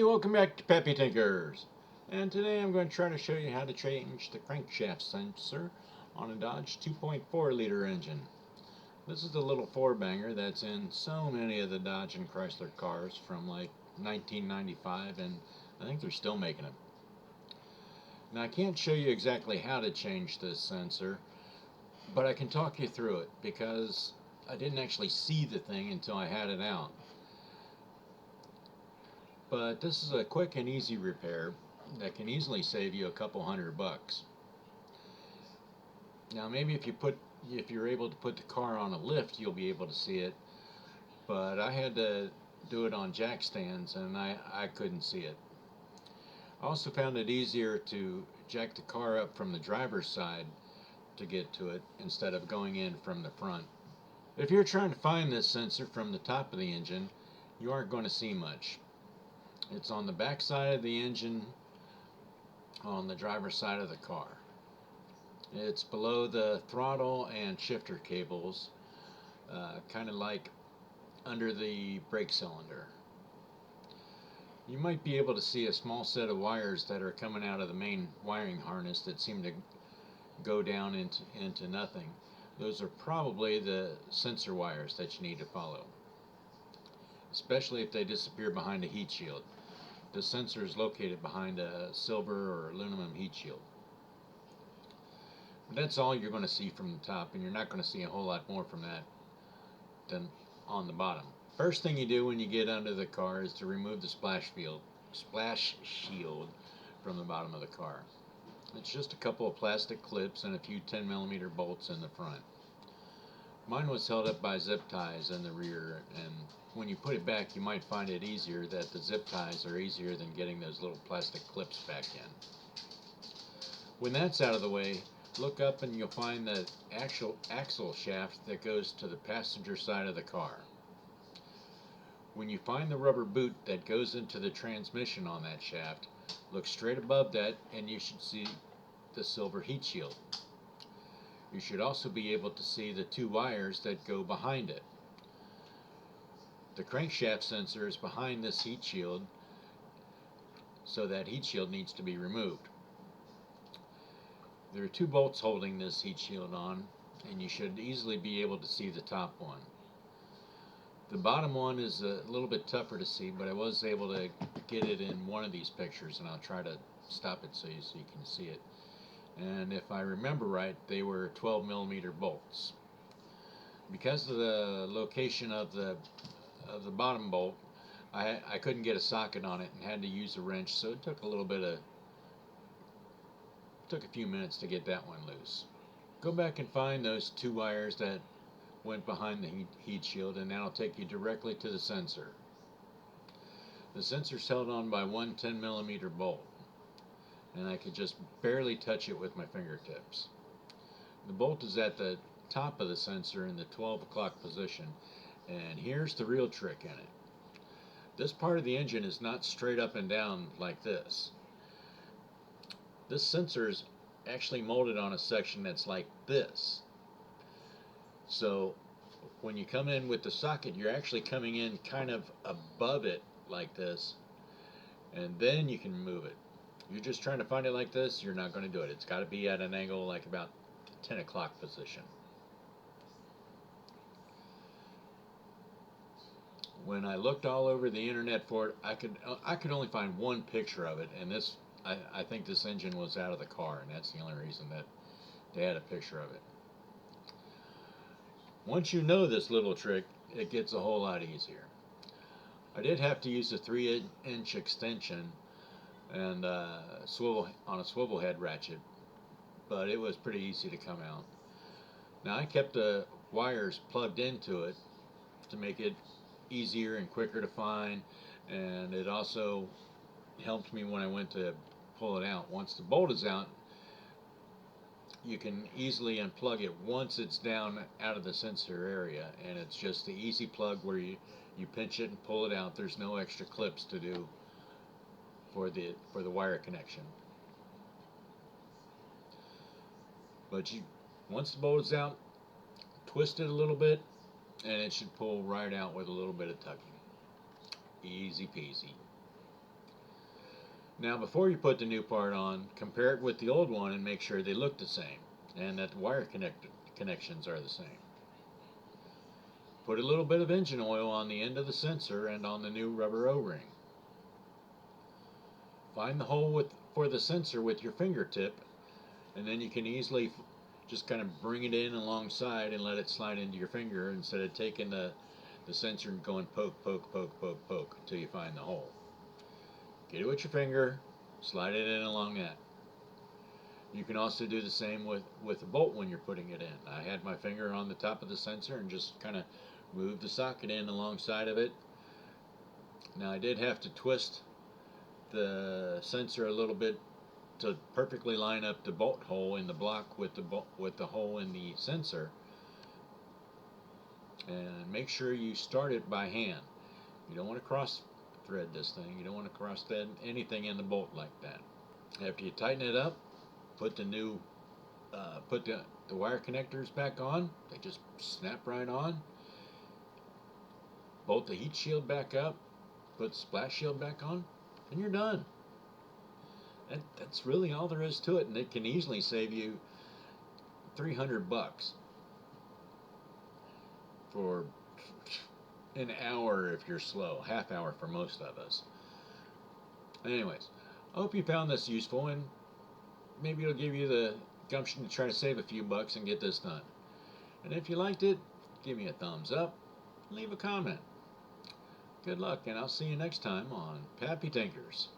welcome back to Pappy Tinkers. And today I'm going to try to show you how to change the crankshaft sensor on a Dodge 2.4 liter engine. This is the little four banger that's in so many of the Dodge and Chrysler cars from like 1995, and I think they're still making them. Now I can't show you exactly how to change this sensor, but I can talk you through it because I didn't actually see the thing until I had it out. But this is a quick and easy repair that can easily save you a couple $100. Now maybe if you're able to put the car on a lift, you'll be able to see it, but I had to do it on jack stands and I couldn't see it. I also found it easier to jack the car up from the driver's side to get to it instead of going in from the front. If you're trying to find this sensor from the top of the engine, you aren't going to see much. It's on the back side of the engine on the driver's side of the car. It's below the throttle and shifter cables, kind of like under the brake cylinder. You might be able to see a small set of wires that are coming out of the main wiring harness that seem to go down into nothing. Those are probably the sensor wires that you need to follow, especially if they disappear behind a heat shield. The sensor is located behind a silver or aluminum heat shield. But that's all you're going to see from the top, and you're not going to see a whole lot more from that than on the bottom. First thing you do when you get under the car is to remove the splash shield from the bottom of the car. It's just a couple of plastic clips and a few 10mm bolts in the front. Mine was held up by zip ties in the rear, and when you put it back, you might find it easier that the zip ties are easier than getting those little plastic clips back in. When that's out of the way, look up and you'll find the actual axle shaft that goes to the passenger side of the car. When you find the rubber boot that goes into the transmission on that shaft, look straight above that and you should see the silver heat shield. You should also be able to see the two wires that go behind it. The crankshaft sensor is behind this heat shield, so that heat shield needs to be removed. There are two bolts holding this heat shield on, and you should easily be able to see the top one. The bottom one is a little bit tougher to see, but I was able to get it in one of these pictures, and I'll try to stop it so you can see it. And if I remember right, they were 12mm bolts. Because of the location of the bottom bolt, I couldn't get a socket on it and had to use a wrench, so it took a few minutes to get that one loose. Go back and find those two wires that went behind the heat shield, and that'll take you directly to the sensor. The sensor's held on by one 10mm bolt, and I could just barely touch it with my fingertips. The bolt is at the top of the sensor in the 12 o'clock position, and here's the real trick in it. This part of the engine is not straight up and down like this. This sensor is actually molded on a section that's like this. So when you come in with the socket, you're actually coming in kind of above it like this, and then you can move it. You're just trying to find it like this, you're not going to do it. It's got to be at an angle like about 10 o'clock position. When I looked all over the internet for it, I could only find one picture of it, and I think this engine was out of the car, and that's the only reason that they had a picture of it. Once you know this little trick, it gets a whole lot easier. I did have to use a 3-inch extension and on a swivel head ratchet, but it was pretty easy to come out. Now I kept the wires plugged into it to make it easier and quicker to find, and it also helped me when I went to pull it out. Once the bolt is out, you can easily unplug it once it's down out of the sensor area, and it's just the easy plug where you pinch it and pull it out. There's no extra clips to do for the wire connection. But once the bolt is out, twist it a little bit and it should pull right out with a little bit of tugging. Easy peasy. Now before you put the new part on, compare it with the old one and make sure they look the same and that the wire connections are the same. Put a little bit of engine oil on the end of the sensor and on the new rubber O-ring. Find the hole for the sensor with your fingertip, and then you can easily just kind of bring it in alongside and let it slide into your finger instead of taking the sensor and going poke, poke, poke, poke, poke until you find the hole. Get it with your finger, slide it in along that. You can also do the same with the bolt when you're putting it in. I had my finger on the top of the sensor and just kind of moved the socket in alongside of it. Now I did have to twist the sensor a little bit to perfectly line up the bolt hole in the block with the hole in the sensor. And make sure you start it by hand. You don't want to cross thread this thing. You don't want to cross thread anything in the bolt like that. After you tighten it up, put the new put the wire connectors back on. They just snap right on. Bolt the heat shield back up, put the splash shield back on, and you're done. That's really all there is to it, and it can easily save you $300 for an hour if you're slow, half hour for most of us. Anyways, I hope you found this useful, and maybe it'll give you the gumption to try to save a few bucks and get this done. And if you liked it, give me a thumbs up, leave a comment. Good luck, and I'll see you next time on Pappy Tinkers.